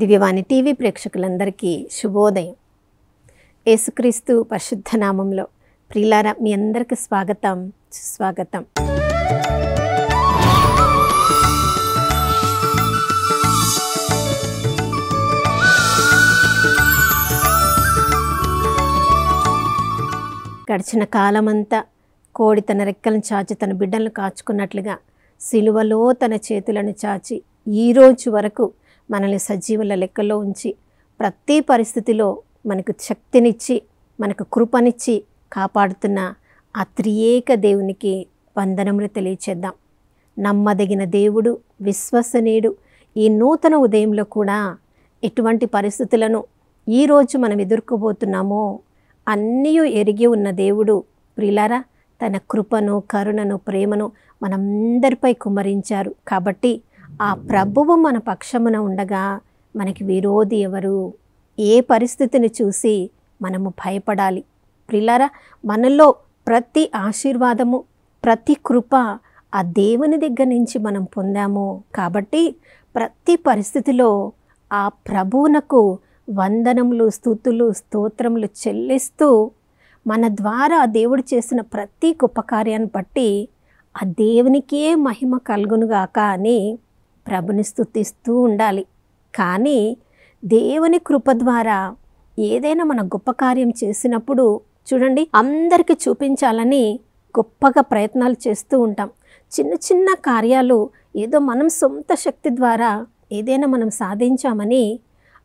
దివ్యవాణి TV ప్రేక్షకులందరికీ శుభోదయం. యేసుక్రీస్తు పరిశుద్ధ నామంలో ప్రియులారా, మీ అందరికీ స్వాగతం, సుస్వాగతం. గడిచిన కాలమంతా కోడి తన రెక్కలను చాచి తన బిడ్డలను కాచుకున్నట్లుగా సిలువలో తన చేతులను చాచి ఈరోజు వరకు మనల్ని సజీవుల లెక్కలో ఉంచి ప్రతి పరిస్థితిలో మనకు శక్తినిచ్చి మనకు కృపనిచ్చి కాపాడుతున్న ఆ త్రియేక దేవునికి వందనములు తెలియచేద్దాం. నమ్మదగిన దేవుడు, విశ్వసనీయుడు. ఈ నూతన ఉదయంలో కూడా ఎటువంటి పరిస్థితులను ఈరోజు మనం ఎదుర్కోబోతున్నామో అన్నీ ఎరిగి ఉన్న దేవుడు ప్రియులారా తన కృపను, కరుణను, ప్రేమను మనందరిపై కుమ్మరించారు. కాబట్టి ఆ ప్రభువు మన పక్షమున ఉండగా మనకి విరోధి ఎవరు? ఏ పరిస్థితిని చూసి మనము భయపడాలి? ప్రియులారా, మనలో ప్రతి ఆశీర్వాదము, ప్రతి కృప ఆ దేవుని దగ్గర నుంచి మనం పొందాము. కాబట్టి ప్రతి పరిస్థితిలో ఆ ప్రభువునకు వందనములు, స్తుతులు, స్తోత్రములు చెల్లిస్తూ మన ద్వారా దేవుడు చేసిన ప్రతి గొప్ప కార్యాన్ని బట్టి ఆ దేవునికే మహిమ కలుగునుగాక అని ప్రభుని స్తుతిస్తూ ఉండాలి. కానీ దేవుని కృప ద్వారా ఏదైనా మన గొప్ప కార్యం చేసినప్పుడు చూడండి, అందరికీ చూపించాలని గొప్పగా ప్రయత్నాలు చేస్తూ ఉంటాం. చిన్న చిన్న కార్యాలు ఏదో మనం సొంత శక్తి ద్వారా ఏదైనా మనం సాధించామని,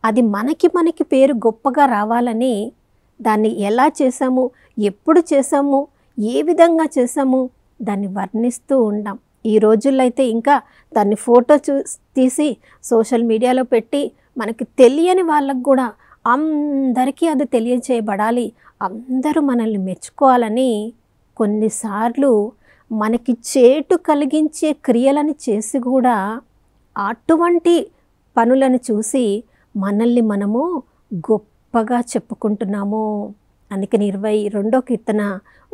అది మనకి పేరు గొప్పగా రావాలని దాన్ని ఎలా చేశాము, ఎప్పుడు చేశాము, ఏ విధంగా చేశాము దాన్ని వర్ణిస్తూ ఉంటాం. ఈ రోజుల్లో అయితే ఇంకా దాన్ని ఫోటో తీసి సోషల్ మీడియాలో పెట్టి మనకి తెలియని వాళ్ళకు కూడా అందరికీ అది తెలియచేయబడాలి, అందరూ మనల్ని మెచ్చుకోవాలని కొన్నిసార్లు మనకి చేటు కలిగించే క్రియలను చేసి కూడా అటువంటి పనులను చూసి మనల్ని మనము గొప్పగా చెప్పుకుంటున్నాము. అందుకని 22వ కీర్తన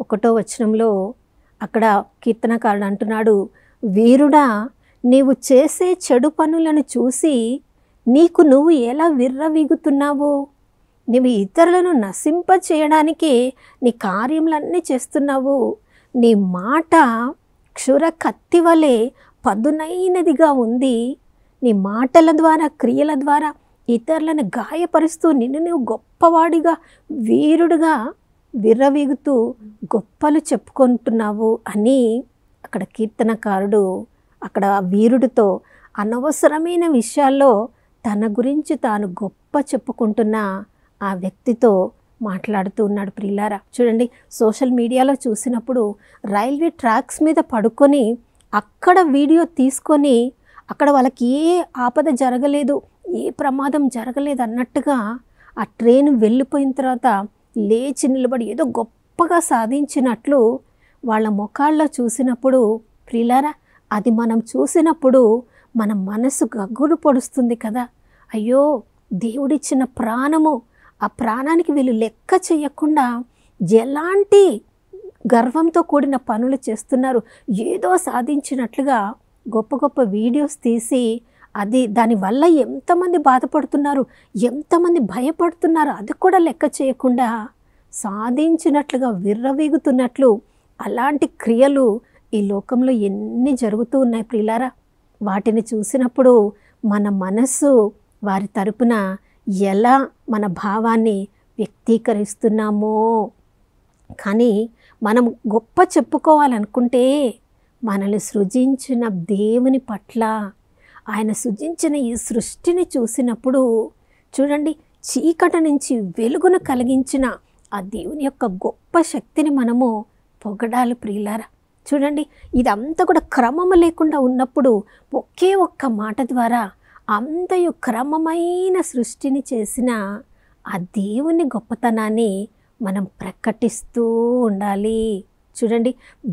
1వ వచనంలో అక్కడ కీర్తనకారుడు అంటున్నాడు, వీరుడా, నీవు చేసే చెడు పనులను చూసి నీకు నువ్వు ఎలా విర్రవీగుతున్నావు? నీవు ఇతరులను నశింప చేయడానికి నీ కార్యములన్నీ చేస్తున్నావు. నీ మాట క్షుర కత్తి వలె పదునైనదిగా ఉంది. నీ మాటల ద్వారా, క్రియల ద్వారా ఇతరులను గాయపరుస్తూ నిన్ను నువ్వు గొప్పవాడిగా, వీరుడుగా విర్రవీగుతూ గొప్పలు చెప్పుకుంటున్నావు అని అక్కడ కీర్తనకారుడు అక్కడ వీరుడితో అనవసరమైన విషయాల్లో తన గురించి తాను గొప్ప చెప్పుకుంటున్న ఆ వ్యక్తితో మాట్లాడుతూ ఉన్నాడు. ప్రియులారా, చూడండి, సోషల్ మీడియాలో చూసినప్పుడు రైల్వే ట్రాక్స్ మీద పడుకొని అక్కడ వీడియో తీసుకొని అక్కడ వాళ్ళకి ఏ ఆపద జరగలేదు, ఏ ప్రమాదం జరగలేదు అన్నట్టుగా ఆ ట్రైన్ వెళ్ళిపోయిన తర్వాత లేచి నిలబడి ఏదో గొప్పగా సాధించినట్లు వాళ్ళ ముఖాల్లో చూసినప్పుడు ప్రియులారా, అది మనం చూసినప్పుడు మన మనసు గగ్గులు పొడుస్తుంది కదా. అయ్యో, దేవుడిచ్చిన ప్రాణము, ఆ ప్రాణానికి వీళ్ళు లెక్క చేయకుండా ఎలాంటి గర్వంతో కూడిన పనులు చేస్తున్నారు. ఏదో సాధించినట్లుగా గొప్ప గొప్ప వీడియోస్ తీసి అది దానివల్ల ఎంతమంది బాధపడుతున్నారు, ఎంతమంది భయపడుతున్నారు అది కూడా లెక్క చేయకుండా సాధించినట్లుగా విర్రవీగుతున్నట్లు అలాంటి క్రియలు ఈ లోకంలో ఎన్ని జరుగుతూ ఉన్నాయి ప్రియులారా. వాటిని చూసినప్పుడు మన మనస్సు వారి తరపున ఎలా మన భావాన్ని వ్యక్తీకరిస్తున్నామో. కానీ మనం గొప్ప చెప్పుకోవాలనుకుంటే మనల్ని సృజించిన దేవుని పట్ల, ఆయన సృజించిన ఈ సృష్టిని చూసినప్పుడు చూడండి, చీకటి నుంచి వెలుగును కలిగించిన ఆ దేవుని యొక్క గొప్ప శక్తిని మనము పొగడాలి ప్రియులారా. చూడండి, ఇదంతా కూడా క్రమము లేకుండా ఉన్నప్పుడు ఒకే ఒక్క మాట ద్వారా అంతయు క్రమమైన సృష్టిని చేసిన ఆ దేవుని గొప్పతనాన్ని మనం ప్రకటిస్తూ ఉండాలి. చూడండి,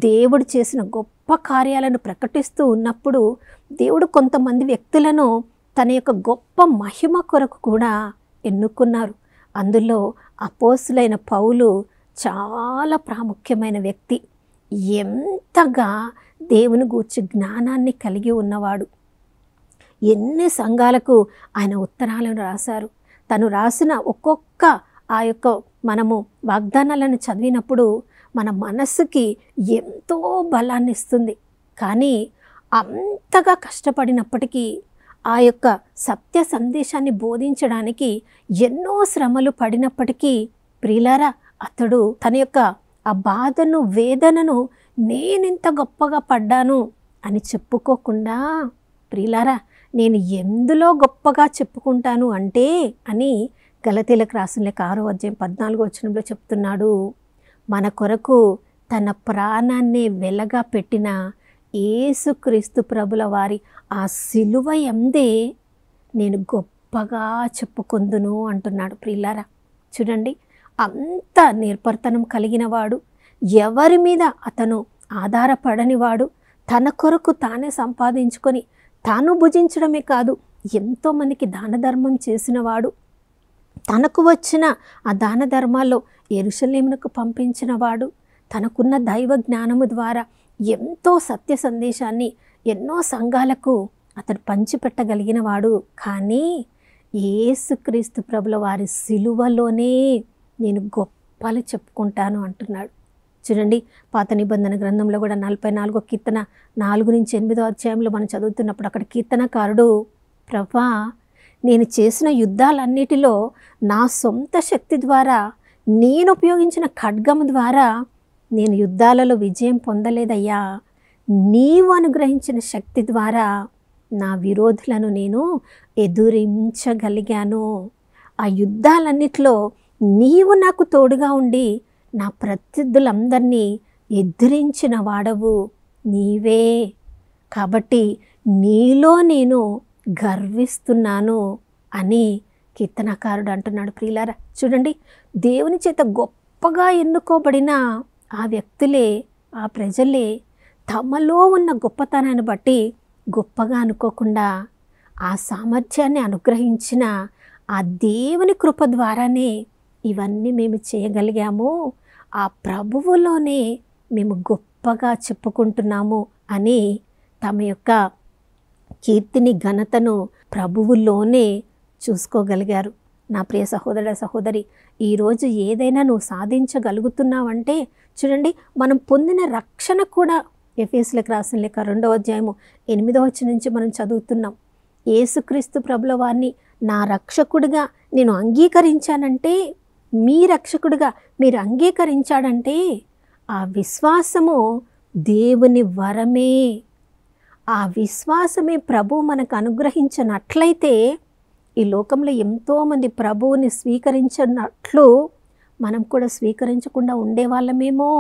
దేవుడు చేసిన గొప్ప కార్యాలను ప్రకటిస్తూ ఉన్నప్పుడు దేవుడు కొంతమంది వ్యక్తులను తన యొక్క గొప్ప మహిమ కొరకు కూడా ఎన్నుకున్నారు. అందులో అపోస్తులైన పౌలు చాలా ప్రాముఖ్యమైన వ్యక్తి. ఎంతగా దేవుని గూర్చి జ్ఞానాన్ని కలిగి ఉన్నవాడు, ఎన్ని సంఘాలకు ఆయన ఉత్తరాలను రాశారు. తను రాసిన ఒక్కొక్క ఆ యొక్క మనము వాగ్దానాలను చదివినప్పుడు మన మనస్సుకి ఎంతో బలాన్ని ఇస్తుంది. కానీ అంతగా కష్టపడినప్పటికీ ఆ యొక్క సత్య సందేశాన్ని బోధించడానికి ఎన్నో శ్రమలు పడినప్పటికీ ప్రియులారా, అతడు తన యొక్క ఆ బాధను, వేదనను నేనింత గొప్పగా పడ్డాను అని చెప్పుకోకుండా, ప్రియులారా నేను ఎందులో గొప్పగా చెప్పుకుంటాను అంటే అని గలతీలకు రాసిన 6వ అధ్యాయం 14వ వచనంలో చెప్తున్నాడు. మన కొరకు తన ప్రాణాన్నే వెలగా పెట్టిన యేసుక్రీస్తు ప్రభుల వారి ఆ సిలువ యందే నేను గొప్పగా చెప్పుకొందును అంటున్నాడు. ప్రియులారా చూడండి, అంత నేర్పరితనం కలిగిన వాడు, ఎవరి మీద అతను ఆధారపడనివాడు, తన కొరకు తానే సంపాదించుకొని తాను భుజించడమే కాదు ఎంతోమందికి దాన ధర్మం చేసినవాడు, తనకు వచ్చిన ఆ దాన ధర్మాల్లో యెరూషలేమునకు పంపించినవాడు, తనకున్న దైవ జ్ఞానము ద్వారా ఎంతో సత్య సందేశాన్ని ఎన్నో సంఘాలకు అతడు పంచిపెట్టగలిగిన వాడు. కానీ యేసుక్రీస్తు ప్రభుల వారి సిలువలోనే నేను గొప్పలు చెప్పుకుంటాను అంటున్నాడు. చూడండి, పాత నిబంధన గ్రంథంలో కూడా 44వ కీర్తన 4-8వ అధ్యాయంలో మనం చదువుతున్నప్పుడు అక్కడ కీర్తనకారుడు, ప్రభా నేను చేసిన యుద్ధాలన్నిటిలో నా సొంత శక్తి ద్వారా, నేను ఉపయోగించిన ఖడ్గము ద్వారా నేను యుద్ధాలలో విజయం పొందలేదయ్యా, నీవు అనుగ్రహించిన శక్తి ద్వారా నా విరోధులను నేను ఎదురించగలిగాను. ఆ యుద్ధాలన్నిటిలో నీవు నాకు తోడుగా ఉండి నా ప్రత్యర్థులందరినీ ఎదిరించిన వాడవు నీవే. కాబట్టి నీలో నేను గర్విస్తున్నాను అని కీర్తనకారుడు అంటున్నాడు. ప్రియులారా చూడండి, దేవుని చేత గొప్పగా ఎన్నుకోబడిన ఆ వ్యక్తులే, ఆ ప్రజలే తమలో ఉన్న గొప్పతనాన్ని బట్టి గొప్పగా అనుకోకుండా ఆ సామర్థ్యాన్ని అనుగ్రహించిన ఆ దేవుని కృప ద్వారానే ఇవన్నీ మేము చేయగలిగాము, ఆ ప్రభువులోనే మేము గొప్పగా చెప్పుకుంటున్నాము అని తమ యొక్క కీర్తిని, ఘనతను ప్రభువులోనే చూసుకోగలిగారు. నా ప్రియ సహోదర సహోదరి, ఈరోజు ఏదైనా నువ్వు సాధించగలుగుతున్నావంటే చూడండి, మనం పొందిన రక్షణ కూడా ఎఫెసీయులకు రాసిన లేఖ 2వ అధ్యాయము 8వ వచనం నుంచి మనం చదువుతున్నాం. యేసుక్రీస్తు ప్రభుల వారిని నా రక్షకుడిగా నేను అంగీకరించానంటే, మీ రక్షకుడిగా మీరు అంగీకరించాడంటే ఆ విశ్వాసము దేవుని వరమే. ఆ విశ్వాసమే ప్రభు మనకు అనుగ్రహించినట్లయితే ఈ లోకంలో ఎంతోమంది ప్రభువుని స్వీకరించినట్లు మనం కూడా స్వీకరించకుండా ఉండేవాళ్ళమేమో.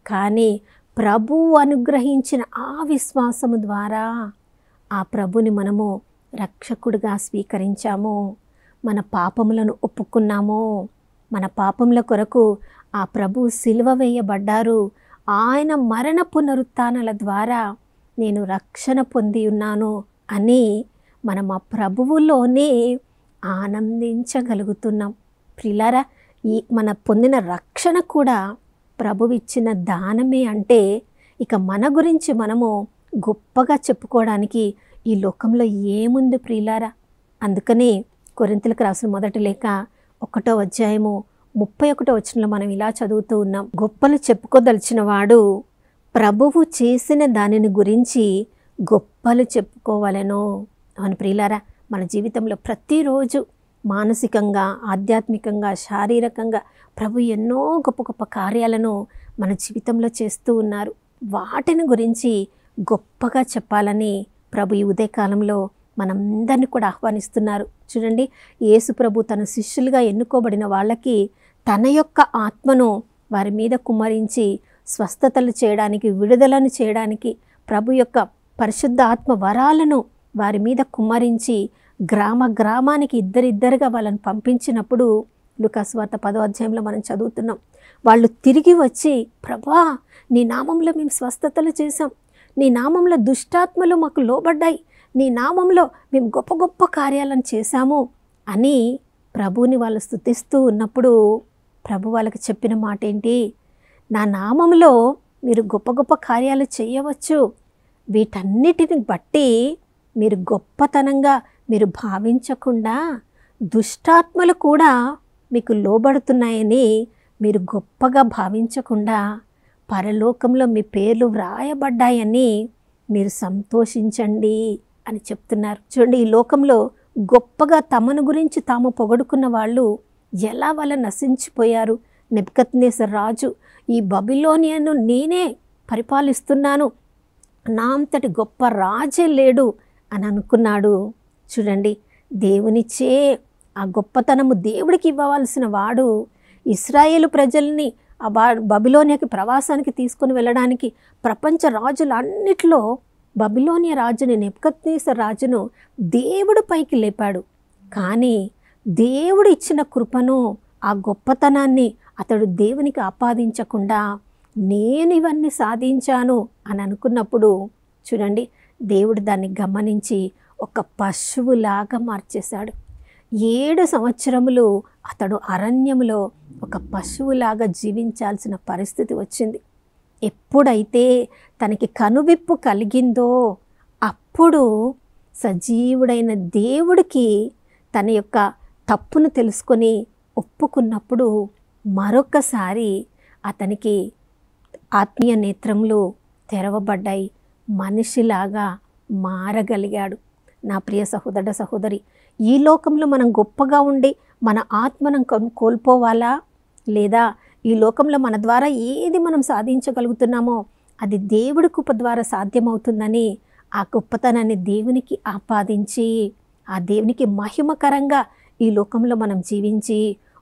కానీ ప్రభువు అనుగ్రహించిన ఆ విశ్వాసము ద్వారా ఆ ప్రభుని మనము రక్షకుడిగా స్వీకరించాము, మన పాపములను ఒప్పుకున్నాము, మన పాపముల కొరకు ఆ ప్రభు సిలువ వేయబడ్డారు, ఆయన మరణ పునరుత్థానాల ద్వారా నేను రక్షణ పొంది ఉన్నాను అని మనం ఆ ప్రభువులోనే ఆనందించగలుగుతున్నాం. ప్రియులారా, ఈ మన పొందిన రక్షణ కూడా ప్రభువిచ్చిన దానమే అంటే ఇక మన గురించి మనము గొప్పగా చెప్పుకోవడానికి ఈ లోకంలో ఏముంది ప్రియులారా? అందుకనే కొరింథీయులకు రాసిన మొదటి లేఖ 1వ అధ్యాయము 31వ వచనంలో మనం ఇలా చదువుతూ ఉన్నాం. గొప్పలు చెప్పుకోదలిచిన వాడు ప్రభువు చేసిన దానిని గురించి గొప్పలు చెప్పుకోవాలను. అవును ప్రియులారా, మన జీవితంలో ప్రతిరోజు మానసికంగా, ఆధ్యాత్మికంగా, శారీరకంగా ప్రభు ఎన్నో గొప్ప గొప్ప కార్యాలను మన జీవితంలో చేస్తూ ఉన్నారు. వాటిని గురించి గొప్పగా చెప్పాలని ప్రభు ఈ ఉదయకాలంలో మనందరినీ కూడా ఆహ్వానిస్తున్నారు. చూడండి, యేసు ప్రభు తన శిష్యులుగా ఎన్నుకోబడిన వాళ్ళకి తన యొక్క ఆత్మను వారి మీద కుమ్మరించి స్వస్థతలు చేయడానికి, విడుదలను చేయడానికి ప్రభు యొక్క పరిశుద్ధ ఆత్మ వరాలను వారి మీద కుమ్మరించి గ్రామ గ్రామానికి ఇద్దరిద్దరుగా వాళ్ళని పంపించినప్పుడు లూకా సువార్త 10వ అధ్యాయంలో మనం చదువుతున్నాం. వాళ్ళు తిరిగి వచ్చి, ప్రభా నీ నామంలో మేము స్వస్థతలు చేశాం, నీ నామంలో దుష్టాత్మలు మాకు లోబడ్డాయి, నీ నామంలో మేము గొప్ప గొప్ప కార్యాలను చేశాము అని ప్రభువుని వాళ్ళు స్తుతిస్తూ ఉన్నప్పుడు ప్రభు వాళ్ళకి చెప్పిన మాట ఏంటి? నా నామంలో మీరు గొప్ప గొప్ప కార్యాలు చేయవచ్చు, వీటన్నిటిని బట్టి మీరు గొప్పతనంగా మీరు భావించకుండా దుష్టాత్మలు కూడా మీకు లోబడుతున్నాయని మీరు గొప్పగా భావించకుండా పరలోకంలో మీ పేర్లు వ్రాయబడ్డాయని మీరు సంతోషించండి అని చెప్తున్నారు. చూడండి, ఈ లోకంలో గొప్పగా తమను గురించి తాము పొగడుకున్న వాళ్ళు ఎలా వాళ్ళ నశించిపోయారు. నెబుకద్నెజర్ రాజు ఈ బబిలోనియను నేనే పరిపాలిస్తున్నాను, నా అంతటి గొప్ప రాజే లేడు అని అనుకున్నాడు. చూడండి, దేవునిచ్చే ఆ గొప్పతనము దేవుడికి ఇవ్వవలసిన వాడు ఇశ్రాయేలు ప్రజల్ని ఆ బబిలోనియాకి ప్రవాసానికి తీసుకొని వెళ్ళడానికి ప్రపంచ రాజులన్నిటిలో బబిలోనియా రాజుని నెబుకద్నెజర్ రాజును దేవుడు పైకి లేపాడు. కానీ దేవుడు ఇచ్చిన కృపను ఆ గొప్పతనాన్ని అతడు దేవునికి ఆపాదించకుండా నేను ఇవన్నీ సాధించాను అని అనుకున్నప్పుడు చూడండి, దేవుడు దాన్ని గమనించి ఒక పశువులాగా మార్చేశాడు. 7 సంవత్సరములు అతడు అరణ్యములో ఒక పశువులాగా జీవించాల్సిన పరిస్థితి వచ్చింది. ఎప్పుడైతే తనకి కనువిప్పు కలిగిందో అప్పుడు సజీవుడైన దేవుడికి తన యొక్క తప్పును తెలుసుకొని ఒప్పుకున్నప్పుడు మరొకసారి అతనికి ఆత్మీయ నేత్రములు తెరవబడ్డాయి. మనిషిలాగా మారగలిగాడు. నా ప్రియ సహోదర సహోదరి, ఈ లోకంలో మనం గొప్పగా ఉండి మన ఆత్మను కోల్పోవాలా, లేదా ఈ లోకంలో మన ద్వారా ఏది మనం సాధించగలుగుతున్నామో అది దేవుడి కృప ద్వారా సాధ్యమవుతుందని ఆ గొప్పతనాన్ని దేవునికి ఆపాదించి ఆ దేవునికి మహిమకరంగా ఈ లోకంలో మనం జీవించి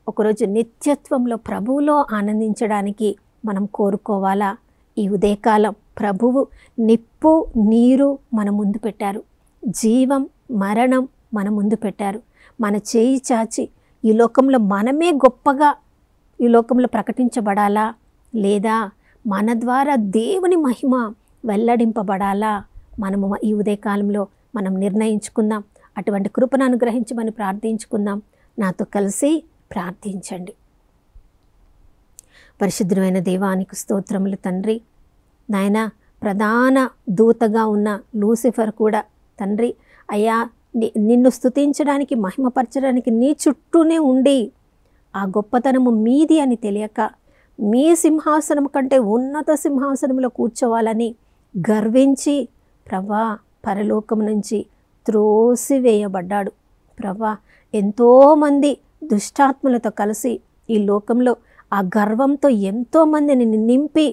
ఒకరోజు నిత్యత్వంలో ప్రభువులో ఆనందించడానికి మనం కోరుకోవాలా? ఈ ఉదయకాలం ప్రభువు నిప్పు నీరు మన ముందు పెట్టారు, జీవం మరణం మన ముందు పెట్టారు. మన చేయి చాచి ఈ లోకంలో మనమే గొప్పగా ఈ లోకంలో ప్రకటించబడాలా, లేదా మన ద్వారా దేవుని మహిమ వెల్లడింపబడాలా? మనము ఈ ఉదయకాలంలో మనం నిర్ణయించుకుందాం. అటువంటి కృపను అనుగ్రహించమని ప్రార్థించుకుందాం. నాతో కలిసి ప్రార్థించండి. పరిశుద్ధమైన దేవానికి స్తోత్రములు తండ్రి. నాయన, ప్రధాన దూతగా ఉన్న లూసిఫర్ కూడా తండ్రి అయ్యా నిన్ను స్తుతించడానికి మహిమపరచడానికి నీ చుట్టూనే ఉండి ఆ గొప్పతనము మీది అని తెలియక మీ సింహాసనం కంటే ఉన్నత సింహాసనంలో కూర్చోవాలని గర్వించి ప్రభా పరలోకం నుంచి త్రోసివేయబడ్డాడు. ప్రభా, ఎంతోమంది దుష్టాత్మలతో కలిసి ఈ లోకంలో ఆ గర్వంతో ఎంతోమందిని నింపి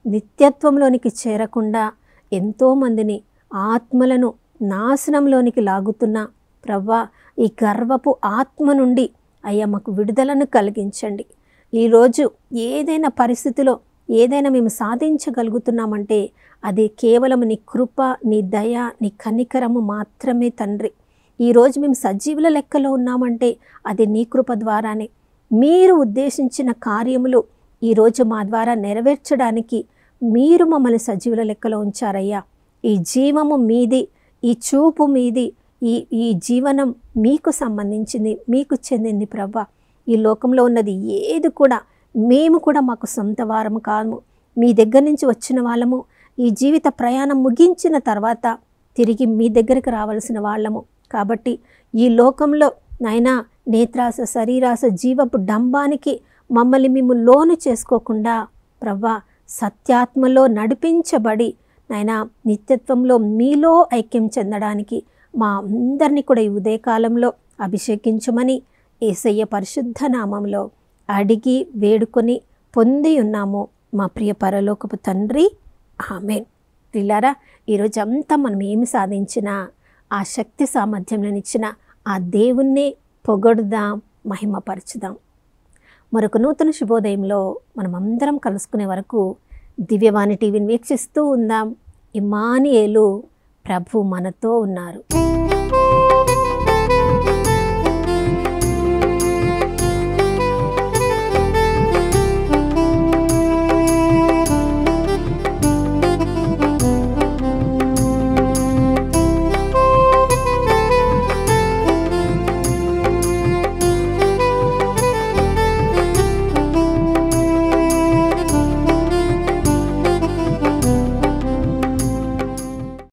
నిత్యత్వంలోనికి చేరకుండా ఎంతోమందిని ఆత్మలను నాశనంలోనికి లాగుతున్న ప్రభా, ఈ గర్వపు ఆత్మ నుండి అయ్యా మాకు విడుదలను కలిగించండి. ఈరోజు ఏదైనా పరిస్థితిలో ఏదైనా మేము సాధించగలుగుతున్నామంటే అది కేవలం నీ కృప, నీ దయ, నీ కనికరము మాత్రమే తండ్రి. ఈరోజు మేము సజీవుల లెక్కలో ఉన్నామంటే అది నీ కృప ద్వారానే. మీరు ఉద్దేశించిన కార్యములు ఈరోజు మా ద్వారా నెరవేర్చడానికి మీరు మమ్మల్ని సజీవుల లెక్కలో ఉంచారయ్యా. ఈ జీవము మీది, ఈ చూపు మీది, ఈ జీవనం మీకు సంబంధించింది, మీకు చెందింది ప్రభా. ఈ లోకంలో ఉన్నది ఏది కూడా మేము కూడా మాకు సొంత వారము కాము, మీ దగ్గర నుంచి వచ్చిన వాళ్ళము. ఈ జీవిత ప్రయాణం ముగించిన తర్వాత తిరిగి మీ దగ్గరికి రావాల్సిన వాళ్ళము. కాబట్టి ఈ లోకంలో నాయనా నేత్రాస, శరీరాస, జీవపు డంబానికి మమ్మల్ని మేము లోను చేసుకోకుండా ప్రభా సత్యాత్మలో నడిపించబడి నాయనా నిత్యత్వంలో మీలో ఐక్యం చెందడానికి మా అందరినీ కూడా ఈ ఉదయకాలంలో అభిషేకించమని యేసయ్య పరిశుద్ధ నామంలో అడిగి వేడుకొని పొంది ఉన్నాము మా ప్రియ పరలోకపు తండ్రి. ఆమేన్. ప్రియులారా, ఈరోజు అంతా మనం ఏమి సాధించినా ఆ శక్తి సామర్థ్యంలో ఇచ్చిన ఆ దేవుణ్ణి పొగడుదాం, మహిమపరచుదాం. మరొక నూతన శుభోదయంలో మనం అందరం కలుసుకునే వరకు దివ్యవాణి టీవీని వీక్షిస్తూ ఉందాం. ఇమ్మానుయేలు, ప్రభు మనతో ఉన్నారు.